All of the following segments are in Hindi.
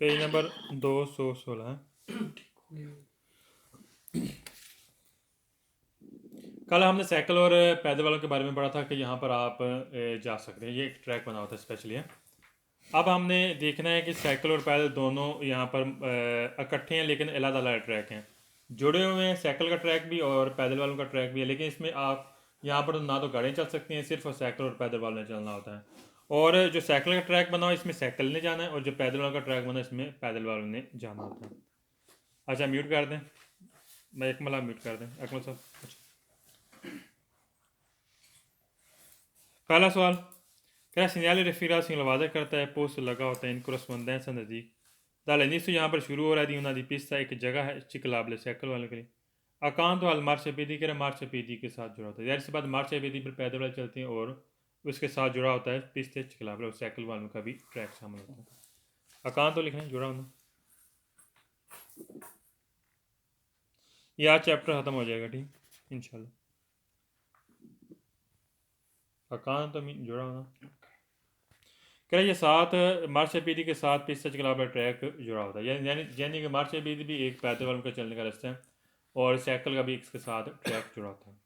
पेज नंबर 216 है। कल हमने साइकिल और पैदल वालों के बारे में पढ़ा था कि यहाँ पर आप जा सकते हैं, ये एक ट्रैक बना होता है स्पेशली है। अब हमने देखना है कि साइकिल और पैदल दोनों यहाँ पर इकट्ठे हैं लेकिन अलग अलग ट्रैक हैं। जुड़े हुए हैं साइकिल का ट्रैक भी और पैदल वालों का ट्रैक भी है, लेकिन इसमें आप यहाँ पर ना तो गाड़ियाँ चल सकती हैं, सिर्फ साइकिल और पैदल वालों ने चलना होता है। और जो साइकिल का ट्रैक बना हो इसमें साइकिल ने जाना है और जो पैदल वालों का ट्रैक बना है इसमें पैदल वालों ने जाना होता है। अच्छा म्यूट कर दें, मैं एकमल आप म्यूट कर दें, अकमल साहब। अच्छा पहला सवाल क्या सीनियर रफीरा सिंह वादा करता है पोस्ट लगा होता है इन करस्पॉन्डेंस नज़दीक दालनीस यहाँ पर शुरू हो रहा है उन्होंने पिस्ता एक जगह है चिकलाबले साइकिल वाले के लिए अकांत वाल मार्च अबीदी के मार्च अबीदी के साथ जुड़ा होता है, यार इसके बाद मार्च अबीदी पर पैदल वाले चलते हैं और उसके साथ जुड़ा होता है पिस्ते चिकलाबले और साइकिल वालों का भी ट्रैक शामिल होता है। अकांत तो लिखना है जुड़ा होना, ये आज चैप्टर ख़त्म हो जाएगा ठीक इंशाल्लाह। अकांत तो मीन जुड़ा होना कह ये साथ मार्च पीदी के साथ पिस्ता चिकलाबला ट्रैक जुड़ा होता है, यानी कि मार्च पीदी भी एक पैदल वालों का चलने का रास्ता है और साइकिल का भी इसके साथ ट्रैक जुड़ा होता है।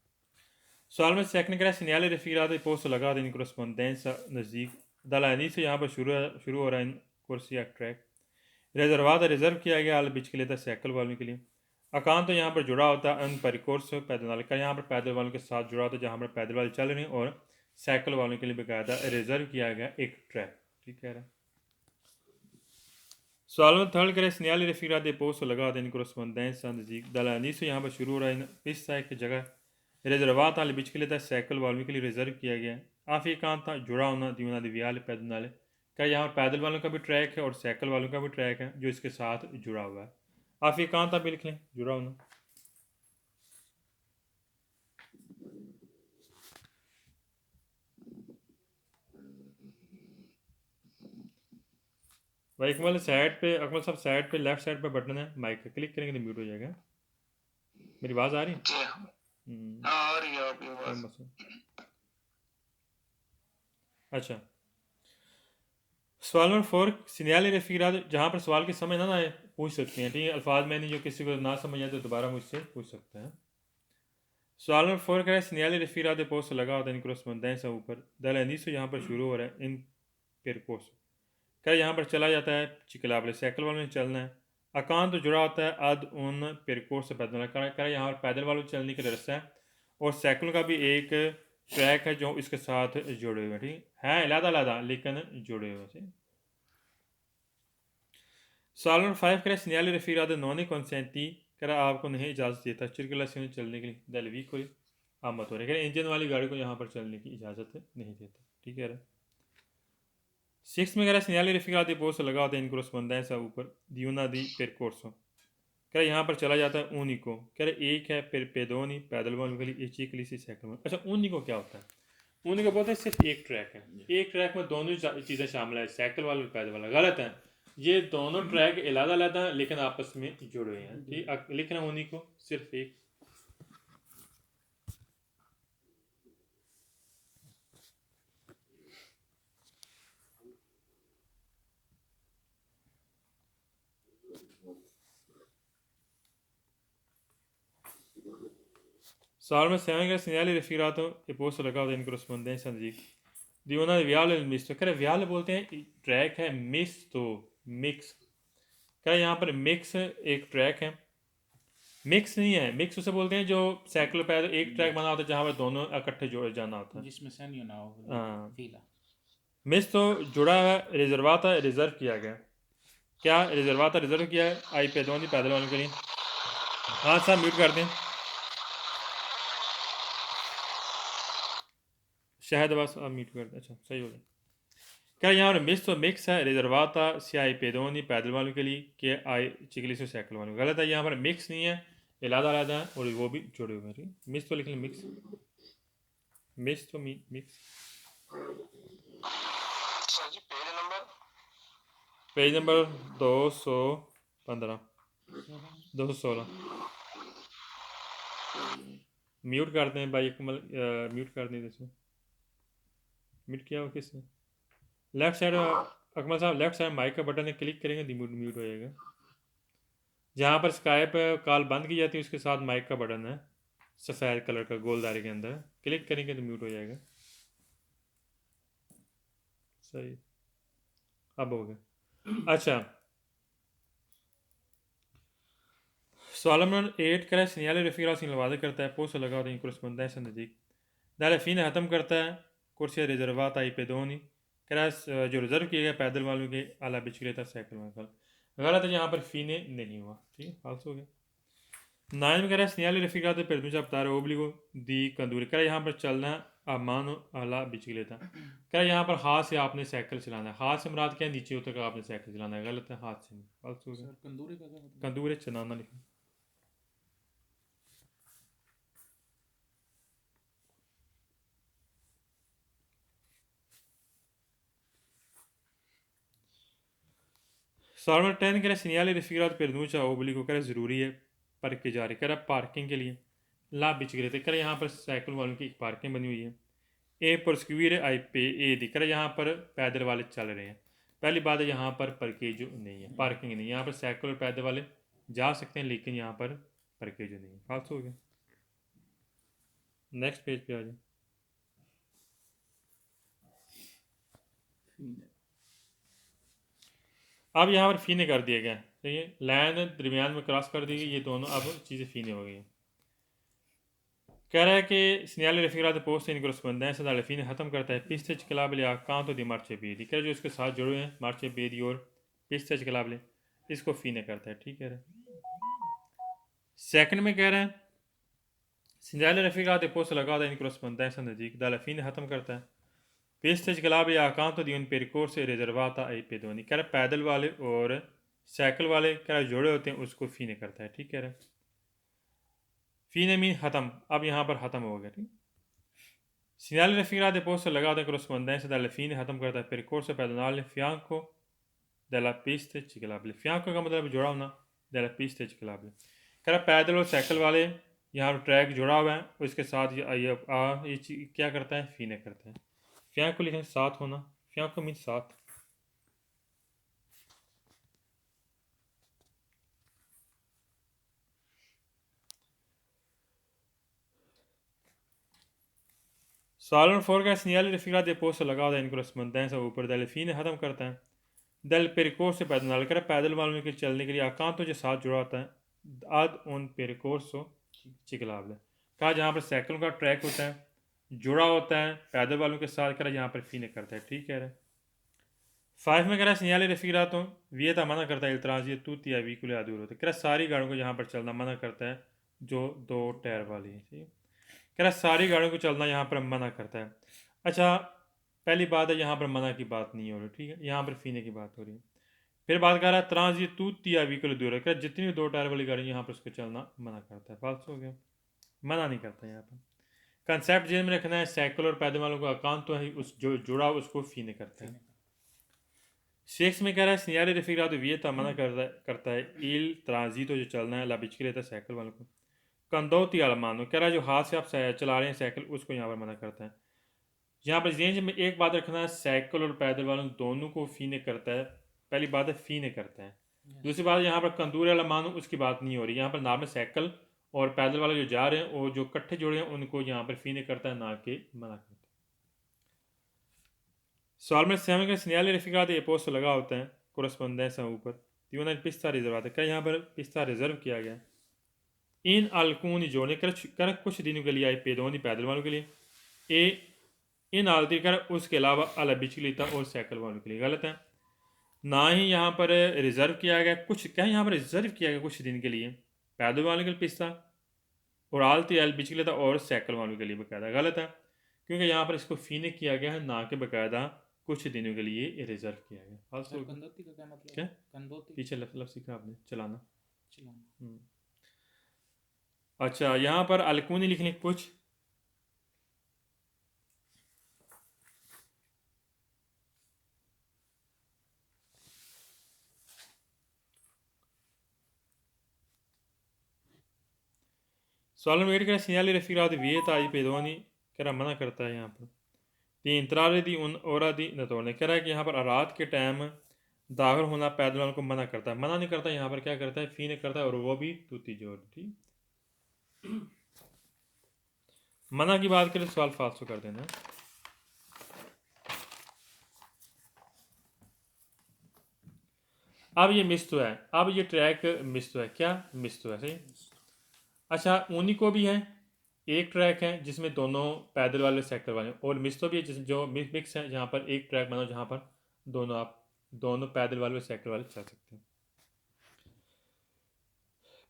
सवाल में सेकंड करा सिनियाले रफीरात पोस्ट लगा देने करस्पॉन्डेंस नज़दीक दलानी से यहाँ पर शुरू हो रहा है कुर्सी या ट्रैक रिजर्वात रिजर्व किया गया आल बिच के लिए था साइकिल वालों के लिए। अकांत तो यहाँ पर जुड़ा होता है अन परिकोर्स पैदल वाले का यहाँ पर पैदल वालों के साथ जुड़ा होता है जहाँ पर पैदल वाले चल रहे हैं और साइकिल वालों के लिए बाकायदा रिजर्व किया गया एक ट्रैक। ठीक कह रहा है। सवाल में थर्ड करें सिनियाली रफीरा दे पोस्ट लगा देने करस्पॉन्डेंस नज़दीक दलानी से यहाँ पर शुरू हो रहा है इस साइड की जगह रिजर्वात आल बिच के लिए था साइकिल वालों के लिए रिजर्व किया गया। आफी अकांत था जुड़ा होना दीवना दिव्याल पैदल नाले क्या यहाँ पर पैदल वालों का भी ट्रैक है और साइकिल वालों का भी ट्रैक है जो इसके साथ जुड़ा हुआ है। आफी अकांत आप भी लिख लें जुड़ा होना। भाई अकमल साइड पे, अकमल साहब साइड पे लेफ्ट साइड पे बटन है माइक का, क्लिक करेंगे तो म्यूट हो जाएगा। मेरी आवाज़ आ रही है? आ रही है आपकी आवाज़। अच्छा सवाल नंबर 4 सिनियाली रफीरा जहाँ पर सवाल की समझ ना आए पूछ सकते हैं ठीक है, अल्फाज में नहीं जो किसी को ना समझ आए तो दोबारा मुझसे पूछ सकते हैं। सवाल नंबर 4 कह रहे हैं सिनियाली रफीरा दे पोस्ट लगा होता है इन करस्पॉन्डेंस ऊपर दल अनीसो यहाँ पर शुरू हो रहा है इन पेरकोस क्या यहाँ पर चला जाता है चिकलाबले साइकिल वालों ने चलना है। अकांत तो जुड़ा होता है अद उन पेरकोस से पैदल कर यहाँ पर पैदल वालों चलने का रास्ता है और साइकिल का भी एक ट्रैक है जो इसके साथ जुड़े हुए ठीक है अलग लेकिन जुड़े हुए थे। सवाल नंबर 5 करें सिनियाली रफीरा दे नॉनी कॉन्सेंटी करा आपको नहीं इजाज़त देता चिरकला से चलने के लिए दलवी को आमत हो रही है इंजन वाली गाड़ी को यहाँ पर चलने की इजाज़त नहीं देता। ठीक है 6 में कह रहा सिनियाली रफीरा दे पोस्ट लगा होता है इन करस्पॉन्डेंस ऊपर दियोना दी पेरकोर्सो कह रहा यहाँ पर चला जाता है ऊनी को कह रहा एक है फिर पेदोनी पैदल वालों के लिए चीकली सी साइकिल में। अच्छा ऊनी को क्या होता है ऊनी को बोलते हैं सिर्फ एक ट्रैक है, एक ट्रैक में दोनों चीज़ें शामिल है साइकिल वाला और पैदल वाला, गलत है ये दोनों ट्रैक अलग अलग हैं लेकिन आपस में जुड़े हुए हैं ठीक लिखना ऊनी को सिर्फ एक। सवाल में 7 का सिनियाली रफीरातो ये पोस्ट लगा होता है इन करस्पॉन्डेंस नज़दीक दियोना व्याल मिस कह रहे व्याल बोलते हैं ट्रैक है मिस तो मिक्स क्या यहाँ पर मिक्स एक ट्रैक है, मिक्स नहीं है मिक्स उसे बोलते हैं जो साइकिल पैदल एक ट्रैक बना होता है जहाँ पर दोनों इकट्ठे जोड़े जाना होता है जिसमें से नहीं ना हो हाँ। फीला मिस तो जुड़ा है रिजर्वाता रिजर्व किया गया क्या रिजर्वाता रिजर्व किया है आई पैदल पैदल वालों के लिए। हाँ साहब म्यूट कर दें शायद बस आप म्यूट कर दें। अच्छा सही हो गया क्या यहाँ पर मिस तो मिक्स है रिजर्वाता सियाई पेदोनी पैदल वालों के लिए कि आई चिकली से साइकिल वालों गलत है यहाँ पर मिक्स नहीं है अलग है और वो भी जुड़े हुए हैं मिस तो लिख लें मिक्स मिस तो मिक्स। पेज नंबर 215 216 म्यूट कर दें भाई कमल म्यूट कर दें इसमें म्यूट किया हो किसने लेफ्ट साइड अकमल साहब लेफ्ट साइड माइक का बटन है, क्लिक करेंगे तो म्यूट हो जाएगा। जहाँ पर स्काइप कॉल बंद की जाती है उसके साथ माइक का बटन है सफ़ेद कलर का गोल दायरे के अंदर, क्लिक करेंगे तो म्यूट हो जाएगा। सही, अब हो गया। अच्छा, सवाल नंबर 8 कह रहा है सिग्नल रफ़ीरा सिंह वादे करता है पोस्ट लगा होता है कोरस्पोंडेंस नज़दीक दाल फ़ीन ख़त्म करता है कुर्सी रिजर्वात आई पेदोनी कह रहा है जो रिज़र्व किए गए पैदल वालों के आला बिच के था साइकिल में गलत है, यहाँ पर फ़ीने नहीं हुआ, ठीक है, फाल्स हो गया। 9 में कह रहा है सिग्नल रफ़ीरा तो पेदमुचा बता रहे ओबलिगो दी कंदूरी कह रहा है यहाँ पर चलना अमान आला बिच के था कह रहा है यहाँ पर हाथ से आपने साइकिल चलाना है, हाथ से मुराद क्या नीचे उतर कर आपने साइकिल चलाना है, गलत है, हाथ से नहीं, फाल्स हो गया। कंदूरी चलाना लिखा। सॉल्वर 10 कह रहा है सिग्नल रफ़ीरात पेरनूचा ओबली को कह रहा है ज़रूरी है पर के जा रही कह रहा है पार्किंग के लिए ला बिच गए थे कह रहा है यहाँ पर साइकिल वालों की एक पार्किंग बनी हुई है। ए परस्क्यूर आई पे ए दी कह रहा है यहाँ पर पैदल वाले चल रहे हैं। पहली बात है यहाँ पर परकेज नहीं है, पार्किंग नहीं है, यहाँ पर साइकिल और पैदल वाले जा सकते हैं लेकिन यहाँ पर परकेज नहीं है, फाल्स हो गया। नेक्स्ट पेज पे आ जाए। अब यहाँ पर फ़ीने कर दिए गए, ठीक है, लाइन दरमियान में क्रॉस कर दी गई, ये दोनों अब चीज़ें फ़ीने हो गई हैं। कह रहा है कि segnale raffigurato poste in corrispondenza dalle fine ख़त्म करता है piste ciclabili accanto di marciapiedi, कह रहा है जो इसके साथ जुड़े हैं marciapiedi और piste ciclabili इसको फीने करता है, ठीक है। सेकंड में कह रहा है segnale raffigurato poste लगाता है in corrispondenza नज़दीक dalle fine ख़त्म करता है piste ciclabili accanto di un percorso riservata ai pedoni, कह रहा है पैदल वाले और साइकिल वाले कह रहा है जुड़े होते हैं उसको फीने करता है, ठीक कह रहा है। फीने मीन ख़त्म, अब यहाँ पर ख़त्म हो गया, ठीक। Segnale raffigurate posto legato in corrispondenza dalle fine ख़त्म करता है percorso pedonale fianco della pista ciclabile, fianco का मतलब जुड़ा होना della pista ciclabile, कह रहा पैदल और साइकिल वाले यहाँ पर ट्रैक जुड़ा हुआ है उसके साथ ये क्या करता है फीने करता है। fianco लिखें साथ होना, fianco मीन साथ। सवाल नंबर 4 का segnale raffigurate posto legato in corrispondenza ऊपर dalle fine ख़त्म करता है दल percorso pedonale, कह रहा पैदल वालों के चलने के लिए accanto के साथ जुड़ा होता है ad un percorso ciclabile, कहा जहाँ पर साइकिलों का ट्रैक होता है जुड़ा होता है पैदल वालों के साथ, कह रहा यहाँ पर फीने करता है, ठीक कह रहा है। 5 में कह रहा है segnale raffigurato vieta मना करता है il transito tutti ai veicoli a due ruote, कह रहा सारी गाड़ियों को यहाँ पर चलना मना करता है जो दो टायर वाली है, ठीक है, कह रहा सारी गाड़ियों को चलना यहाँ पर मना करता है। अच्छा, पहली बात है यहाँ पर मना की बात नहीं हो रही, ठीक है, यहाँ पर फीने की बात हो रही है। फिर बात कर रहा है transit तुtti a veicoli due ruote, जितनी भी दो टायर वाली गाड़ी यहाँ पर उसको चलना मना करता है, फाल्स हो गया, मना नहीं करता यहाँ पर। कंसेप्ट जेल में रखना है साइकिल और पैदल वालों का अकाउंट तो है उस जो जुड़ा उसको फीने करता है। 6 में कह रहा है segnale raffigurato vieta मना करता है il transito जो चलना है ला बिच के लेता है साइकिल वालों को कंदोती al mano, कह रहा है जो हाथ से आप चला रहे हैं साइकिल उसको यहाँ पर मना करता है। यहाँ पर रेंज में एक बात रखना है साइकिल और पैदल वालों दोनों को फीने करता है, पहली बात है फीने करता है। दूसरी बात यहाँ पर कंदूर वाला मानो उसकी बात नहीं हो रही, यहाँ पर नॉर्मल साइकिल और पैदल वाले जो जा रहे हैं और जो इकट्ठे जुड़े हैं उनको यहाँ पर फीने करता है ना कि मना करता है। सवाल में सेवन का segnale raffigurato ये पोस्ट लगा होता है कोरस्पोंडेंसा ऊपर तीन पिस्ता रिजर्व क्या यहाँ पर पिस्ता रिजर्व किया गया इन alcuni giorni कर कुछ दिनों के लिए आए पेदोनी पैदल वालों के लिए ए इन आलती कर उसके अलावा अला बिचलीता और साइकिल वालों के लिए, गलत है। ना ही यहाँ पर रिजर्व किया गया कुछ, क्या यहाँ पर रिजर्व किया गया कुछ दिन के लिए पैदल वालों के लिए पिस्ता और आलती अल बिचलीता और साइकिल वालों के लिए बकायदा, गलत है क्योंकि यहाँ पर इसको फीने किया गया है ना कि बकायदा कुछ दिनों के लिए रिजर्व किया गया। फाल्स हो कंदोती का क्या मतलब क्या है? कंदोती पीछे लफ्ज़ सीखा आपने चलाना। चलाना। अच्छा, यहाँ पर अलकूनी लिखने कुछ सवाल नंबर 8 का segnale raffigurato vieta ai pedoni कह रहा मना करता है यहाँ पर दी इंतरार दी उन और दी नतोड़ने कह रहा है कि यहाँ पर रात के टाइम दाखिल होना पैदल वालों को मना करता है, मना नहीं करता, यहाँ पर क्या करता है, फी ने करता है, और वो भी तूती जोड़। ठीक, मना की बात करें सवाल फालतू कर देना। अब ये मिस तो है, अब ये ट्रैक मिस तो है, क्या मिस तो है, सही। अच्छा, ऊनी को भी है, एक ट्रैक है जिसमें दोनों पैदल वाले साइकिल वाले, और मिस तो भी है जिस जो मिक्स है, जहाँ पर एक ट्रैक बना जहाँ पर दोनों पैदल वाले और साइकिल वाले चल सकते हैं।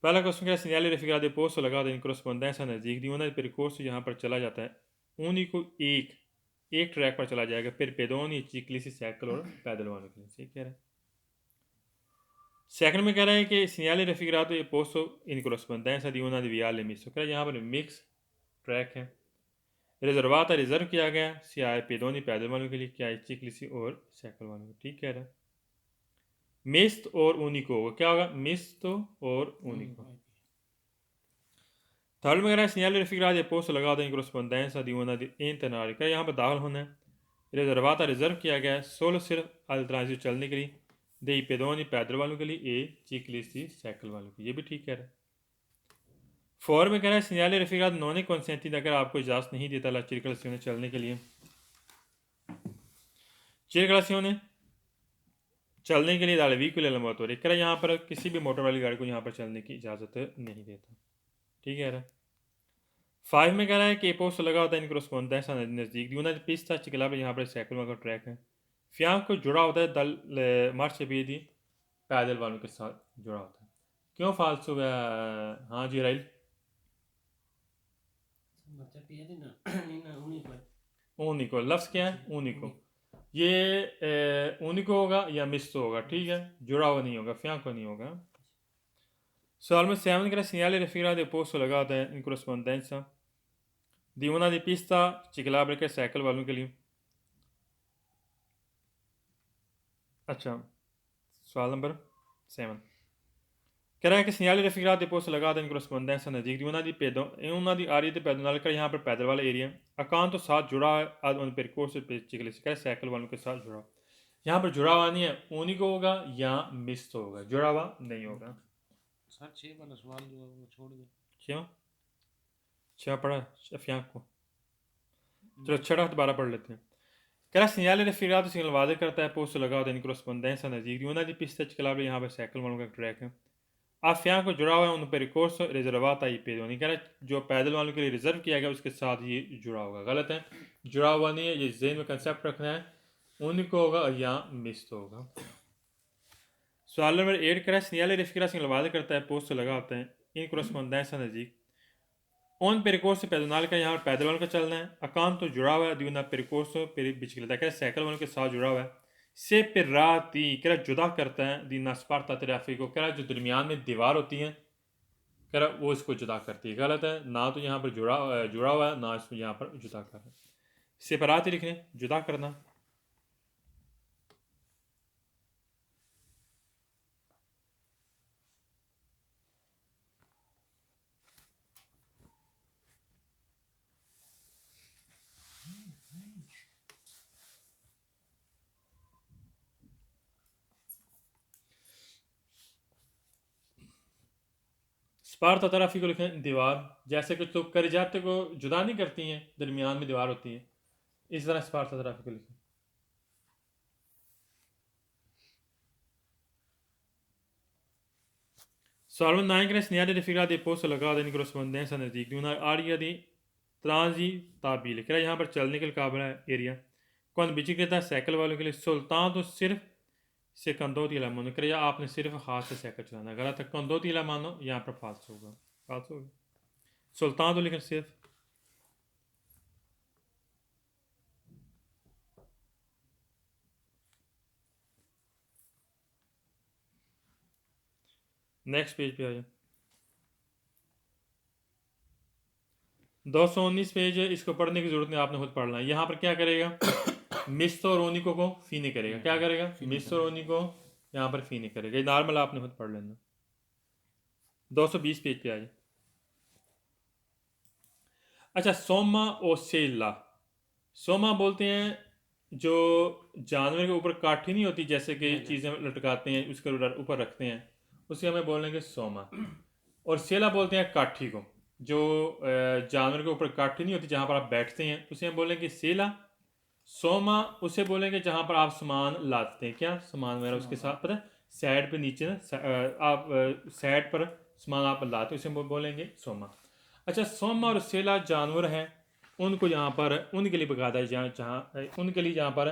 पहला क्वेश्चन क्या है, segnale raffigurati posto लगाते हैं corrispondenza नज़दीक दी उन्हें percorso यहाँ पर चला जाता है उन्हीं को एक ट्रैक पर चला जाएगा, फिर पेदोनी चिकलिसी साइकिल और पैदल वालों के लिए, सही कह रहा है। सेकंड में कह रहा है कि segnale raffigurati posto in corrispondenza di una di viale misto, कह रहा है यहाँ पर मिक्स ट्रैक है, रिजर्वाता रिजर्व किया गया सियाए पेदोनी पैदल वालों के लिए, क्या है चिकलिसी और साइकिल वालों को, ठीक कह रहा है। मिस्त और ऊनिको होगा, क्या होगा, मिस्त और ऊनिको। थर्ड में कह रहा है segnale raffigurati posto लगाते हैं corrispondenza di una di internari, क्या यहाँ पर दाखिल होना है, रिजर्वाता रिजर्व किया गया है सोलो सिर्फ अल ट्रांजिट चलने के लिए, दे पेदोनी पैदल वालों के लिए, ए चिकलिसी साइकिल वालों के लिए, ये भी ठीक कह रहा है। फोर में कह रहा है segnale raffigurati non è consentita, अगर आपको इजाज़त नहीं देता ला चिरकलसियों चलने के लिए, चिरकलसियों ने चलने के लिए दालवी को लंबा तो कह रहा है यहाँ पर किसी भी मोटर वाली गाड़ी को यहाँ पर चलने की इजाज़त नहीं देता, ठीक है रहा। 5 में कह रहा है कि पोस्ट लगा होता है इनको corrispondenza नज़दीक दी una pista ciclabile, यहाँ पर साइकिल का ट्रैक है, फियांक को जुड़ा होता है दल मार्च भी दी पैदल वालों के साथ जुड़ा होता है, क्यों फालतू है। हाँ जी राइल, ऊनिको लफ्ज़ क्या है, ऊनिको, ये ऊनिको होगा या मिस्तो होगा, ठीक है, जुड़ा हुआ नहीं होगा, फियांक को नहीं होगा। सवाल में 7 कह रहा है segnale raffigurati posto लगाता है in corrispondenza the una di pista ciclabile के साइकिल वालों के लिए। अच्छा, सवाल नंबर 7 कह रहा है कि segnale raffigurati posto लगाता है in corrispondenza नज़दीक दी una di आरी पैदल कर यहाँ पर पैदल वाला एरिया अकाउंट तो साथ जुड़ा है, आज उन पेरिकोर्स चिकले से साइकिल वालों के साथ जुड़ा, यहाँ पर जुड़ा हुआ नहीं है, ऊनी को होगा या मिस तो होगा, जुड़ा हुआ नहीं होगा। सर 6 वाला सवाल जो है वो छोड़ दो, क्यों 6 पढ़ा अफियांक को, चलो 6 दोबारा पढ़ लेते हैं। कह रहा segnale raffigurati सिग्नल वादे करता है पोस्ट लगा होता है इन corrispondenza नज़दीक दी una di pista ciclabile, यहाँ पर साइकिल वालों का ट्रैक है, आप यहाँ को जुड़ा हुआ है उन पेरिकोर्स रिजर्वाता ही पेदोनी, कह रहा है जो पैदल वालों के लिए रिजर्व किया गया उसके साथ ये जुड़ा होगा, गलत है, जुड़ा हुआ नहीं है, ये जेन में कंसेप्ट रखना है, उनको होगा या मिस तो होगा। सवाल नंबर 8 कह रहा है segnale raffigurati सिग्नल वादे करता है पोस्ट लगा होता है इन corrispondenza नज़दीक उन पेरिकोर्स पैदल का, यहाँ पर पैदल वालों का चलना है, अकाउंट तो जुड़ा हुआ है दिवना पेरिकोर्स बिचकलता है, साइकिल वालों के साथ जुड़ा हुआ है, से पिराती कह रहा जुदा करता है दी नस्पार्ता ट्रैफिक को, कह रहा जो दरमियान में दीवार होती है कह रहा वो इसको जुदा करती है, गलत है, ना तो यहाँ पर जुड़ा हुआ है ना इसको यहाँ पर जुदा कर रहा है, सेपराती लिखने जुदा करना। स्पार्ता तराफी को लिखें दीवार, जैसे कि तो करजाते को जुदा नहीं करती हैं, दरमियान में दीवार होती है, इस तरह स्पार्ता तराफी को लिखें। सवाल 9 कह रहे segnale raffigurati posto लगाता है in corrispondenza नज़दीक दी una area di transitabile, कह रहा यहाँ पर चलने के काबिल है एरिया, कौन बिचिकता है साइकिल वालों के लिए, सुल्तान तो सिर्फ से कंदोती इला मानो, कह रहा आपने सिर्फ हाथ से साइकिल चलाना, गलत है, कंदोती इला मानो यहाँ पर फालतू होगा, फालतू होगा, सुल्तान तो लेकिन सिर्फ। नेक्स्ट पेज पे आ जाए, 219 पेज है, इसको पढ़ने की जरूरत नहीं, आपने खुद पढ़ना है। यहाँ पर क्या करेगा मिस और ओनिको को फी नहीं करेगा, क्या करेगा मिस और ओनिको यहाँ पर फी नहीं करेगा, ये नॉर्मल आपने खुद पढ़ लेना। 220 पेज पे आ जाए। अच्छा, सोमा और सेला सोमा बोलते हैं जो जानवर के ऊपर काठी नहीं होती, जैसे कि नहीं, चीज़ें लटकाते हैं उसके ऊपर रखते हैं, उसे हमें बोलेंगे सोमा। और सेला बोलते हैं काठी को, जो जानवर के ऊपर काठी नहीं होती जहाँ पर आप बैठते हैं, उसे हम बोलेंगे सेला। सोमा उसे बोलेंगे जहाँ पर आप सामान लाते हैं, क्या सामान वगैरह उसके साथ, पता है साइड पे नीचे ना आप साइड पर सामान आप लाते हैं, उसे हम बोलेंगे सोमा। अच्छा, सोमा और सेला जानवर हैं, उनको यहाँ पर उनके लिए बकायदा जहाँ जहाँ उनके लिए यहाँ पर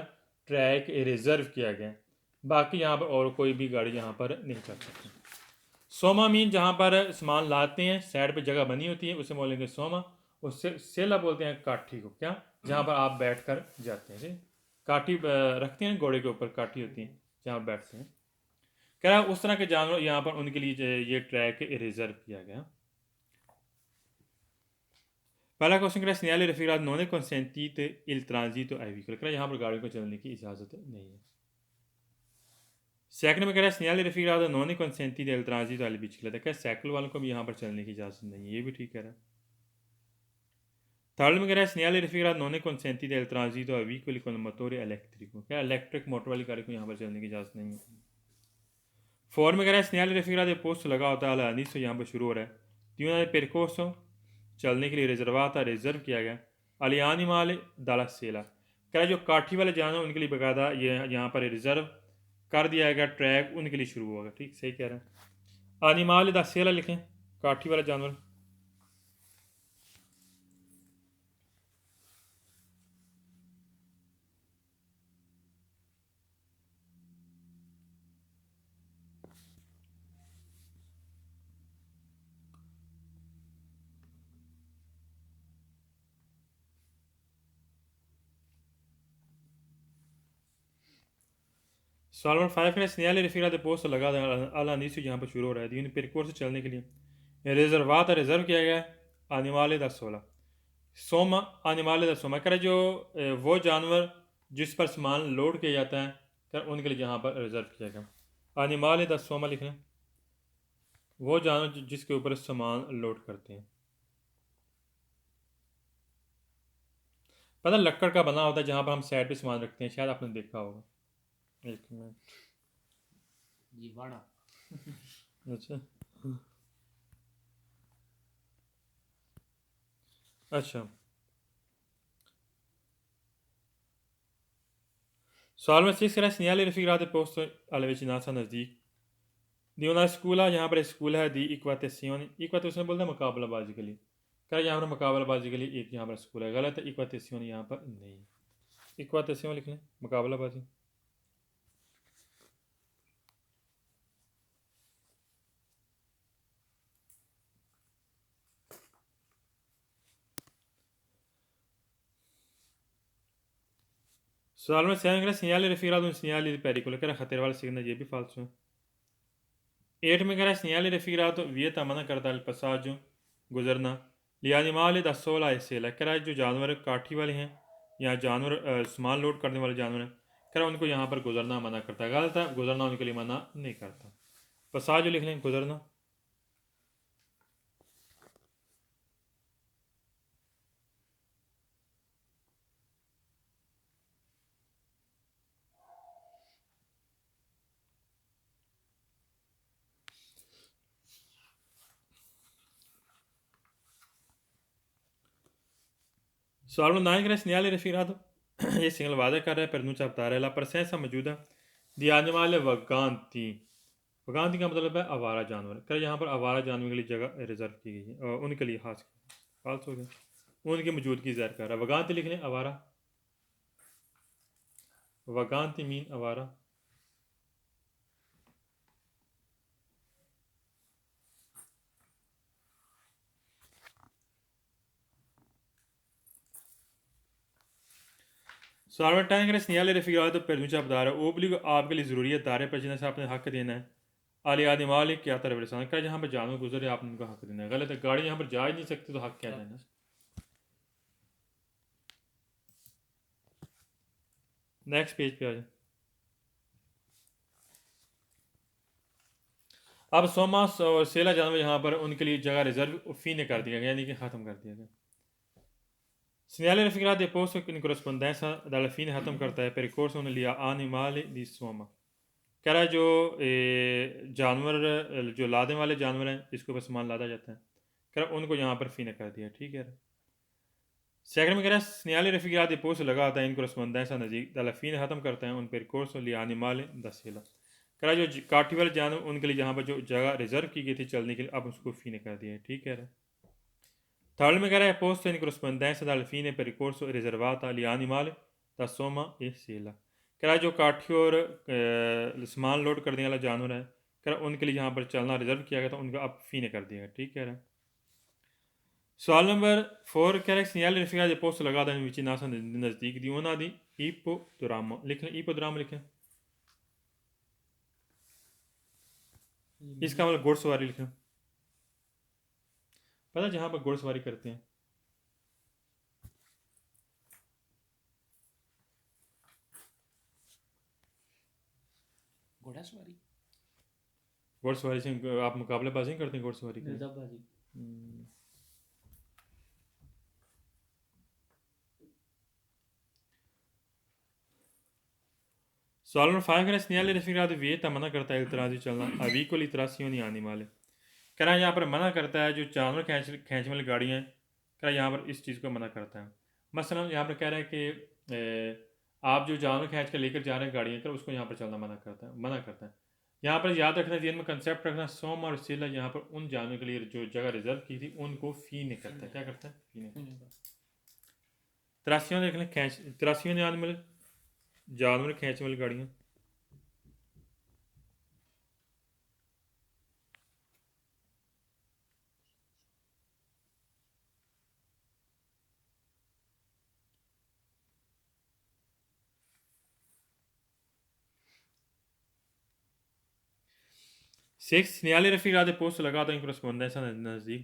ट्रैक रिजर्व किया गया है। बाकी यहाँ पर और कोई भी गाड़ी यहाँ पर नहीं चल सकती। सोमा मीन जहाँ पर सामान लाते हैं, साइड पे जगह बनी होती है, उसे बोलेंगे सोमा। उससे सेला बोलते हैं काठी को, क्या जहाँ पर आप बैठ कर जाते हैं। काठी रखते हैं घोड़े के ऊपर, काठी होती है जहाँ बैठते हैं। कह रहा उस तरह के जानवर यहाँ पर उनके लिए ये ट्रैक रिजर्व किया गया। पहला क्वेश्चन करा segnale referido non è consentito il transito ai veicoli, कह यहाँ पर गाड़ियों को चलने की इजाज़त नहीं है। सेकंड में कह रहा है segnale referido non è consentito il transito alle biciclette, क्या साइकिल वालों को भी यहाँ पर चलने की इजाज़त नहीं है, ये भी ठीक कह रहा है। थर्ड में कह रहा है segnale referido non è consentito il transito ai veicoli con motore elettrico, क्या इलेक्ट्रिक मोटर वाली गाड़ी को यहाँ पर चलने की इजाज़त नहीं है। फोर में कह रहा है segnale referido पोस्ट लगा होता है all'inizio, यहाँ पर शुरू हो रहा है, di un percorso चलने के लिए रिजर्वाता रिजर्व किया गया, agli animali dalla sela, क्या जो काठी वाले जानवर उनके लिए बकायदा ये यहाँ पर रिजर्व कर दिया गया, ट्रैक उनके लिए शुरू होगा। ठीक, सही कह रहे हैं। animali da sela लिखें, काठी वाला जानवर। सवाल नंबर 5 में segnale referido पोस्ट लगा all'inizio, यहाँ पर शुरू हो रहा है, इन percorso चलने के लिए रिजर्वाता रिजर्व किया गया, animali da sola Soma, animali da Soma, कह रहा जो वो जानवर जिस पर सामान लोड किया जाता है, कर उनके लिए यहाँ पर रिजर्व किया गया। animali da सोमा लिखना, वो जानवर जिसके ऊपर सामान लोड करते हैं। पता लक्कड़ का बना होता है जहाँ पर हम साइड पे सामान रखते हैं, शायद आपने देखा होगा। एक मिनट, जी बड़ा अच्छा अच्छा। सवाल में 6 करा segnale referido posto alla vicinanza नज़दीक di una scuola, यहाँ पर स्कूल है, दी इक्वाटेसियोन, इक्वाटेसियोन बोलते हैं मुकाबलाबाजी के लिए, क्या यहाँ पर मुकाबलाबाजी के लिए एक यहाँ पर स्कूल है, गलत है, इक्वाटेसियोन यहाँ पर नहीं, इक्वाटेसियोन लिख लें, मुकाबलाबाजी। सवाल में 7 करा segnale referido un segnale di pericolo, कह रहा खतरे वाला सिग्नल, ये भी फालतू है। 8 में कह रहा है segnale referido vieta मना करता है passaggio गुजरना, gli animali da sola e sela, कह रहा है जो जानवर काठी वाले हैं या जानवर सामान लोड करने वाले जानवर हैं, कह रहा है उनको यहाँ पर गुजरना मना करता है, गलत है, गुजरना उनके लिए मना नहीं करता। passaggio लिख लें, गुजरना। सवाल में 9 कह रहा है segnale referido ये सिग्नल वादा कर रहा है pernuncia बता रहा है la presenza मौजूदा di animali vaganti, वगांती का मतलब है आवारा जानवर, कर यहाँ पर आवारा जानवर के लिए जगह रिजर्व की गई है, उनके लिए खास फाल्स हो गया, उनकी मौजूदगी ज़ाहिर कर रहा है। वगांती लिख लें, आवारा, वगांती मीन आवारा। सवाल में टाइम करें segnale referido तो pernuncia बता रहा है ओबलिगो आपके लिए ज़रूरी है, दायरे पर जिन्हें से आपने हक देना है, आली आदि मालिक क्या तरफ रसान, कर जहाँ पर जानवर गुजरे आपने उनका हक देना है, गलत है, गाड़ी यहाँ पर जा ही नहीं सकती तो हक क्या देना। नेक्स्ट पेज पे आ जाए। अब सोमास और सेला जानवर यहाँ पर उनके लिए जगह रिजर्व फी ने कर दिया गया, यानी कि ख़त्म कर दिया गया। Segnale raffigurati e posto in corrispondenza dalla fine ख़त्म करता है percorso negli animali di soma। कह रहा है जो जानवर जो लादने वाले जानवर हैं जिसके ऊपर सामान लादा जाता है, कह रहा उनको यहाँ पर फीने कर दिया। ठीक है। सेकंड में कह रहा है segnale raffigurati e posto लगाता है in corrispondenza dalla fine ख़त्म करता है उन percorso negli animali da sela। कह रहा जो काठी वाले जानवर उनके लिए जहाँ पर जो जगह रिजर्व की गई थी चलने के लिए अब उसको फीने कर दिया है। ठीक है। थर्ड में कह रहा है posto in corrispondenza dalla fine percorso riservata agli animali da soma e sela। कह रहा है जो काठी और सामान लोड करने वाला जानवर है, कह रहा उनके लिए यहाँ पर चलना रिजर्व किया गया था उनका अब फीने कर दिया। ठीक है। सवाल नंबर 4 कह रहा है segnale raffigurati e posto लगाता है vicinanza नज़दीक दी una di ippodromo। लिख लें ippodromo लिखें, इसका मतलब घुड़सवारी लिखें। पता है जहाँ पर घुड़सवारी करते हैं। घोड़ासवारी घुड़सवारी से आप मुकाबलेबाजी करते हैं घुड़सवारी के? निजाबाजी। सवाल नंबर 5 कह रहा है segnale raffigurati vieta मना करता है इतराज़ी चलना avicoli trazioni animali। कह रहा है यहाँ पर मना करता है जो जानवर खींचने वाली गाड़ियाँ हैं, कह रहा है यहाँ पर इस चीज़ को मना करता है। मसलन यहाँ पर कह रहा है कि आप जो जानवर खींच कर लेकर जा रहे हैं गाड़ियाँ कर उसको यहाँ पर चलना मना करता है। यहाँ पर याद रखना जेन में कंसेप्ट रखना सोम और सेला यहाँ पर उन जानवर के लिए जो जगह रिजर्व की थी उनको फी नहीं करता है। क्या करता है? फी नहीं। त्रासियों देख लें त्रासियों ने एनिमल जानवर खींचने वाली गाड़ियाँ। सिक्स segnale raffigurati posto लगाता in corrispondenza नज़दीक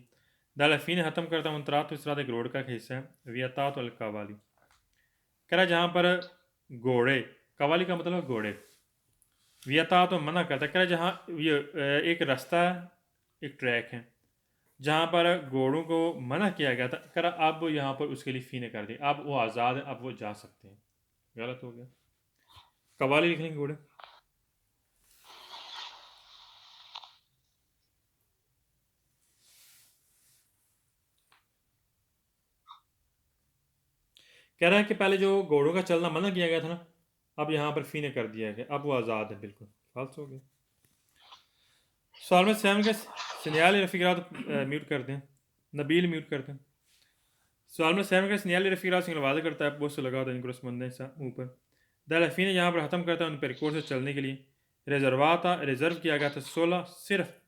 dalla fine ख़त्म करता हूँ तरात इस एक रोड का हिस्सा है वियतात अल कवाली। कह रहा जहाँ पर घोड़े, कवाली का मतलब घोड़े, वियतात तो मना करता है। कह रहा जहाँ ये एक रास्ता है, एक ट्रैक है जहाँ पर घोड़ों को मना किया गया था, कह रहा अब यहाँ पर उसके लिए फ़ीने कर दी, अब वो आज़ाद है, अब वो जा सकते हैं। गलत हो गया। कवाली लिख लेंगे घोड़े। कह रहा है कि पहले जो घोड़ों का चलना मना किया गया था ना, अब यहाँ पर फीने कर दिया गया, अब वो आज़ाद है। बिल्कुल फाल्स हो गया। सवाल में 7 का segnale raffigurato म्यूट करते हैं, नबील म्यूट करते हैं। सवाल में 7 का segnale raffigurato सिंगल वादा करता है पोस्ट लगा होता है corrispondenza ऊपर dalla fine यहाँ पर ख़त्म करता है उन percorso से चलने के लिए रिजर्व किया गया था 16 सिर्फ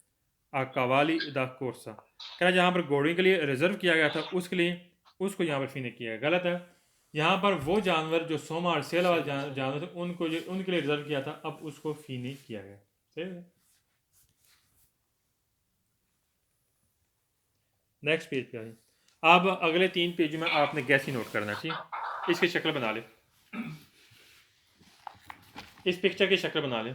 a cavalli da corsa। कह रहा जहाँ पर घोड़े के लिए रिजर्व किया गया था उसके लिए उसको यहाँ पर फीने किया गया। गलत है। यहाँ पर वो जानवर जो सोमा और सेला वाले जानवर थे उनके लिए रिजर्व किया था, अब उसको फी नहीं किया गया। सही है। नेक्स्ट पेज पे आइए। अब अगले 3 पेज में आपने गैसी नोट करना है। ठीक, इसकी शक्ल बना ले, इस पिक्चर की शक्ल बना ले।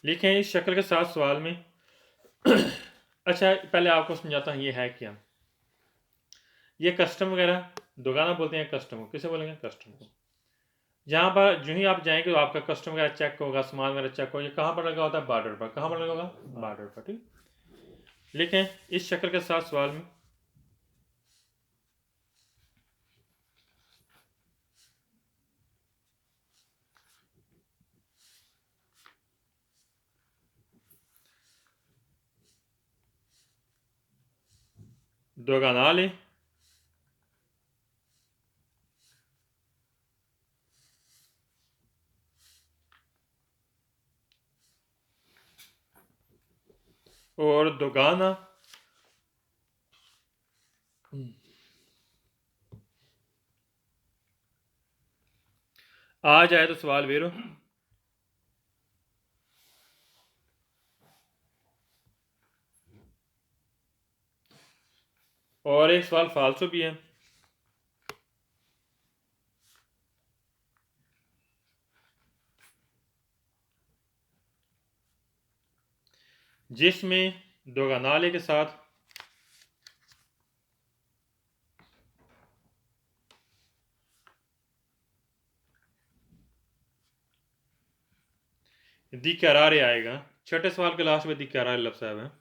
लिखें इस शक्ल के साथ सवाल में। अच्छा पहले आपको समझाता हूँ ये है क्या। ये कस्टम वगैरह दुकाना बोलते हैं, कस्टम को किसे बोलेंगे? कस्टम को। जहाँ पर जो ही आप जाएंगे तो आपका कस्टम वगैरह चेक होगा, सामान वगैरह चेक होगा। ये कहाँ पर लगा होता है? बॉर्डर पर। कहाँ पर लगा होगा? बॉर्डर पर। ठीक, लिखें इस शक्ल के साथ सवाल में। doganali और दोगाना आ जाए तो सवाल वेरो। और एक सवाल फाल्सो भी है। जिसमें दोगनाले के साथ दिकरारे आएगा। छठे सवाल के लास्ट में दिकरारे लफ्ज़ आया है।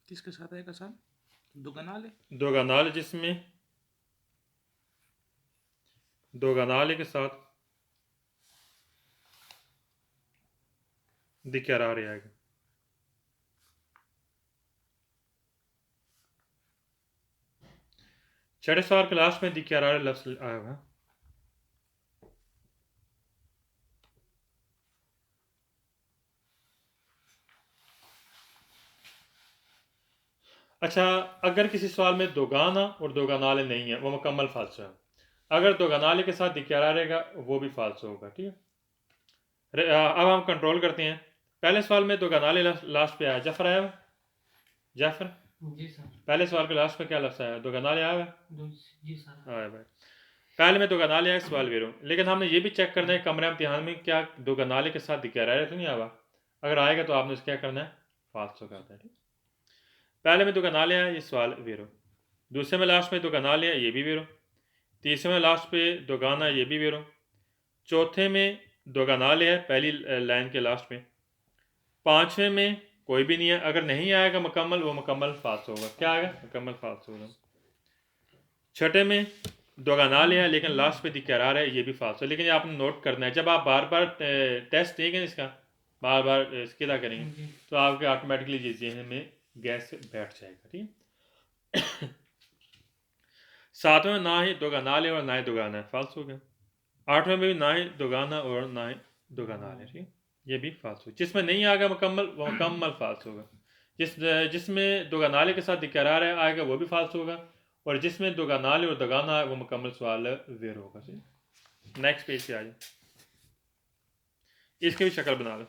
किसके साथ आएगा सर? दुगनाले दोगनाले, जिसमें दोगनाले के साथ दिकरारे आएगा। छठे सवाल के लास्ट में दिकरारे लफ्ज़ आया हुआ है। अच्छा, अगर किसी सवाल में दोगाना और दोगनाले नहीं है, वो मुकम्मल फाल्सो है। अगर दोगनाले के साथ दिकरार रहेगा, वो भी फाल्सो होगा। ठीक है, अब हम कंट्रोल करते हैं। पहले सवाल में दोगनाले लास्ट पे आया। जफर आया हुआ? जफर, जी सर। पहले सवाल के लास्ट पे क्या लफ्ज़ आया? दोगनाले आया हुआ? जी सर। आया भाई। पहले में दोगनाले आया, सवाल वेरो। लेकिन हमने ये भी चेक करना है कमरे इम्तिहान में क्या दोगनाले के साथ दिकरार तो नहीं आया। अगर आएगा तो आपने क्या करना है? फाल्सो करना है। ठीक, पहले में दोगनाले आया, ये सवाल वेरो। दूसरे में लास्ट में दोगनाले आया, ये भी वेरो। तीसरे में लास्ट पे दोगाना, ये भी वेरो। चौथे में दोगनाले है, पहली लाइन के लास्ट में। पांचवें में कोई भी नहीं है। अगर नहीं आएगा मुकम्मल, वो मुकम्मल फाल्स होगा। क्या आएगा? मुकम्मल फाल्स होगा। छठे में दोगनाले है, लेकिन लास्ट पे दिकरार है, ये भी फाल्स है। लेकिन ये आपने नोट करना है, जब आप बार बार टेस्ट देंगे इसका, बार बार इसके क्या करेंगे, तो आपके ऑटोमेटिकली ये जहन में गैस बैठ जाएगा। ठीक, सातवें में ना ही दोगनाले और ना ही दोगाना है, फाल्स हो गया। आठवें में भी ना ही दोगाना और ना ही दोगनाले, ठीक है, ये भी फाल्स हो। जिसमें नहीं आएगा मुकम्मल, वो मुकम्मल फाल्स होगा। जिसमें दोगनाले के साथ दिकरार है आएगा, वो भी फाल्स होगा। और जिसमें दोगनाले और दोगाना है, वो मुकम्मल सवाल वेर होगा। नेक्स्ट पेज पे आ जाए, इसकी भी शक्ल बना लो।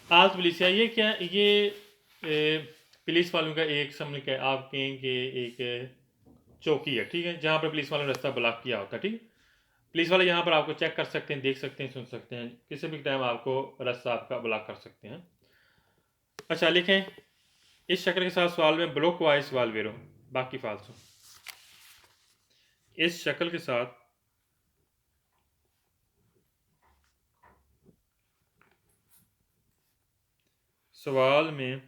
आज पुलिस है, ये क्या, ये पुलिस वालों का एक समझ के आप कहेंगे एक चौकी है। ठीक है, जहाँ पर पुलिस वालों ने रास्ता ब्लॉक किया होता है। ठीक है, पुलिस वाले यहाँ पर आपको चेक कर सकते हैं, देख सकते हैं, सुन सकते हैं, किसी भी टाइम आपको रास्ता आपका ब्लॉक कर सकते हैं। अच्छा, लिखें इस शक्ल के साथ सवाल में ब्लॉक वाइज सवाल वेरो, बाकी फालतू। इस शक्ल के साथ सवाल में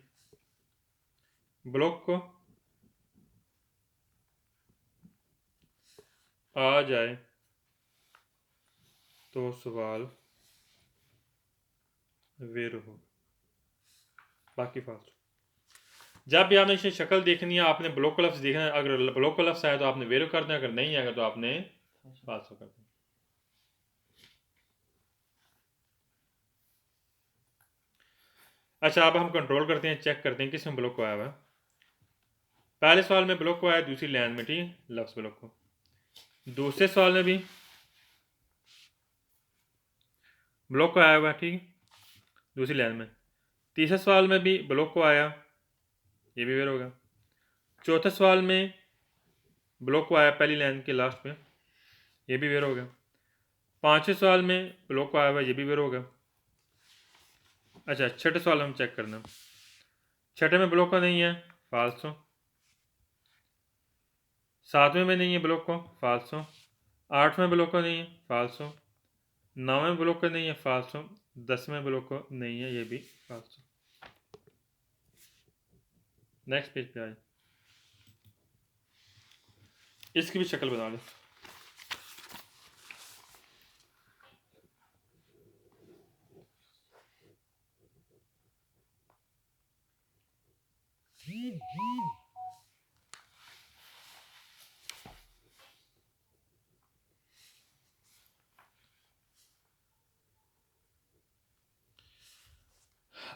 ब्लॉक को आ जाए तो सवाल वेरो हो, बाकी फालतू। जब भी आपने इसे शक्ल देखनी है, आपने ब्लॉक का लफ्ज़ देखना है। अगर ब्लॉक का लफ्ज़ आया तो आपने वेरो करना है, अगर नहीं आएगा तो आपने फालतू करना है। अच्छा, अब हम कंट्रोल करते हैं, चेक करते हैं किस में ब्लॉक को आया हुआ है। पहले सवाल में ब्लॉक को आया, दूसरी लाइन में, ठीक है, लफ्ज़ ब्लॉक को। दूसरे सवाल में भी ब्लॉक को आया हुआ है, ठीक है, दूसरी लाइन में। तीसरे सवाल में भी ब्लॉक को आया, ये भी वेर होगा। चौथे सवाल में ब्लॉक को आया, पहली लाइन के लास्ट में, ये भी वेर होगा। पांचवें सवाल में ब्लॉक को आया हुआ, ये भी वेर होगा। अच्छा, छठे सवाल हम चेक करना। छठे में ब्लॉक को नहीं है, फाल्सो। सातवें में नहीं है ब्लॉक को, फाल्सो। आठवें ब्लॉक को नहीं है, फाल्सो। नौवें ब्लॉक को नहीं है, फाल्सो। 10वें ब्लॉक को नहीं है, ये भी फाल्सो। नेक्स्ट पेज पे आए, इसकी भी शक्ल बना लो।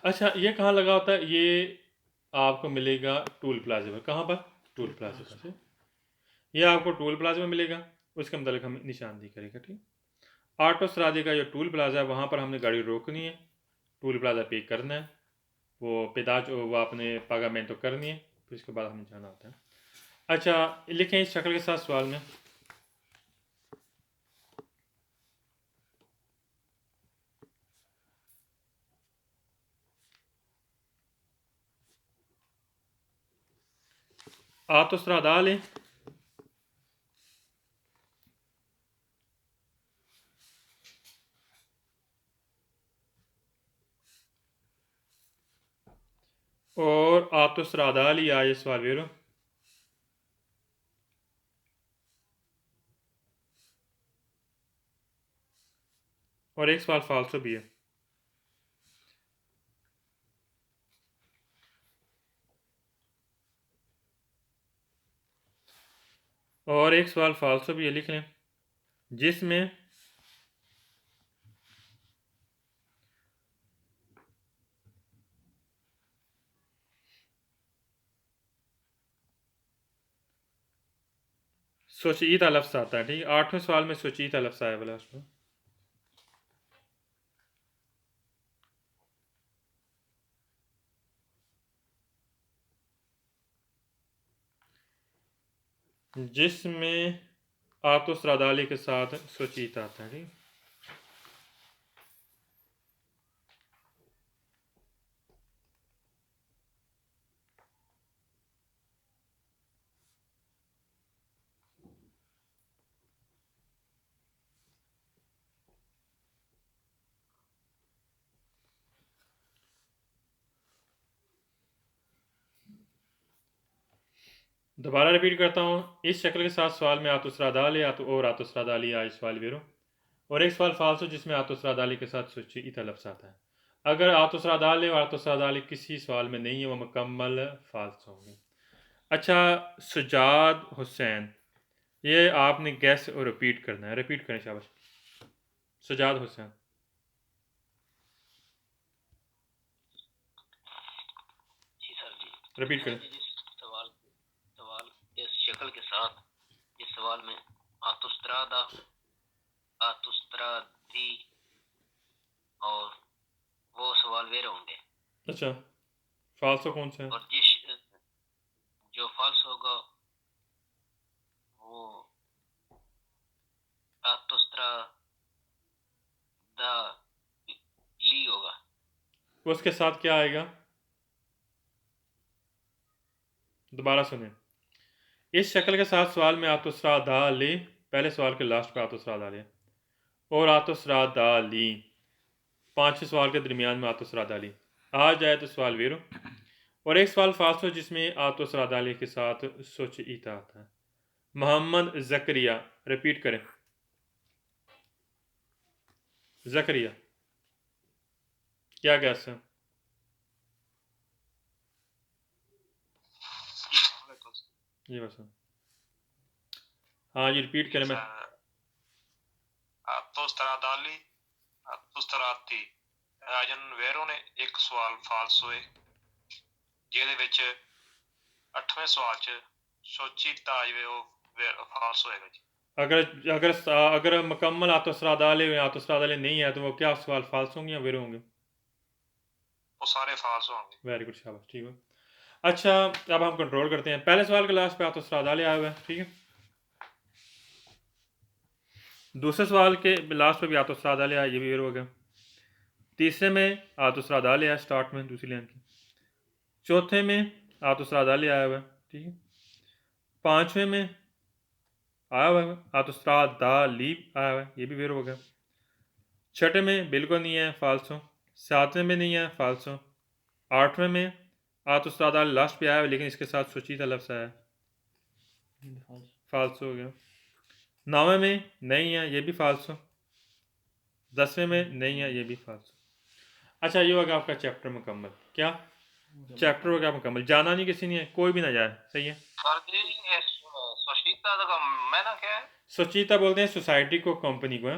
अच्छा, ये कहाँ लगा होता है? ये आपको मिलेगा टूल प्लाजा पर। कहाँ पर? टूल प्लाजा से। यह आपको टूल प्लाजा में मिलेगा, उसके मतलब हम निशानदेही करेगा। ठीक, ऑटोस्ट्रादा का जो टूल प्लाजा है वहाँ पर हमने गाड़ी रोकनी है, टूल प्लाजा पे करना है, वो पेदाज वो आपने पागामेंटो करनी है, फिर उसके बाद हमें जाना होता है। अच्छा, लिखें इस शक्ल के साथ सवाल में। autostradale और autostradali आए सवाल वेरो। और एक सवाल फाल्सो भी है। और एक सवाल फाल्सो भी है, लिख लें, जिसमें सोचीता लफ्ज़ आता है। ठीक, 8वें सवाल में सोचीता लफ्ज़ आया वाला उसमें। जिसमें autostradale के साथ सोचीता आता है। ठीक, दोबारा रिपीट करता हूँ, इस शक्ल के साथ सवाल में autostradale और autostradali आए सवाल वेरो, और एक सवाल फाल्सो जिसमें autostradale के साथ सोचीता लफ्ज़ आता है। अगर autostradale और autostradali किसी सवाल में नहीं है, वो मुकम्मल फाल्स होंगे। अच्छा, सुजाद हुसैन, ये आपने गैस और रिपीट करना है। रिपीट करें, शाबाश। सुजाद हुसैन, जी सर जी। रिपीट करें। जिस सवाल सवाल इस शक्ल के साथ जिस सवाल में आतुस्त्रादा आतुस्त्रादी और वो सवाल वेर होंगे। अच्छा, फाल्सो कौन सा है? और जिस जो फाल्स होगा वो आतुस्त्रादा ली होगा। उसके साथ क्या आएगा? दोबारा सुने, इस शक्ल के साथ सवाल में आतुस्त्रादाली, पहले सवाल के लास्ट पे आतुस्त्रादाली और आतुस्त्रादाली, 5 सवाल के दरमियान में आतुस्त्रादाली आ जाए तो सवाल वेरो, और एक सवाल फाल्सो जिसमें आतुस्त्रादाली के साथ सोचीता आता है। मोहम्मद जकरिया, रिपीट करें। जकरिया, क्या गैस है? जी बस, हाँ जी, रिपीट करें। मैं आतोस्तरादाली आतोस्तराती राजन वेरो ने एक सवाल फाल्स होए ਜਿਹਦੇ ਵਿੱਚ 8वें सवाल ਚ सोचीता आए वो फाल्स होएगा जी। अगर अगर अगर मुकम्मल आतुस्त्रादाली नहीं है तो वो क्या सवाल फाल्स होंगे या वेरो होंगे? वो सारे फाल्स होंगे। वेरी गुड, शाबाश, ठीक है। अच्छा, अब हम कंट्रोल करते हैं। पहले सवाल के लास्ट पे आतुस्त्रादाली आया हुआ है, ठीक है। दूसरे सवाल के लास्ट पे भी आतुस्त्रादाली आया, ये भी वेरो हो गया। तीसरे में आतुस्त्रादाली आया स्टार्ट में, दूसरी लाइन की। चौथे में आतुस्त्रादाली आया हुआ है, ठीक है। 5वें में आया हुआ है आतुस्त्रादाली आया हुआ है, ये भी वेरो हो गया। 6ठे में बिल्कुल नहीं है, फाल्सो। 7वें में नहीं है, फाल्सो। 8वें में आतुस्त्रादाली लास्ट पे आया हुआ लेकिन इसके साथ सोचीता लफ्ज़ आया, फाल्सो हो गया। 9वें में नहीं है, ये भी फाल्सो। 10वें में नहीं है, ये भी फाल्सो। अच्छा, ये होगा आपका चैप्टर मुकम्मल। क्या चैप्टर हो गया मुकम्मल? जाना नहीं किसी ने, कोई भी ना जाए, सही है। सर जी ये सोचीता का मैंने क्या है? सोचीता बोलते हैं सोसाइटी को, कंपनी को है।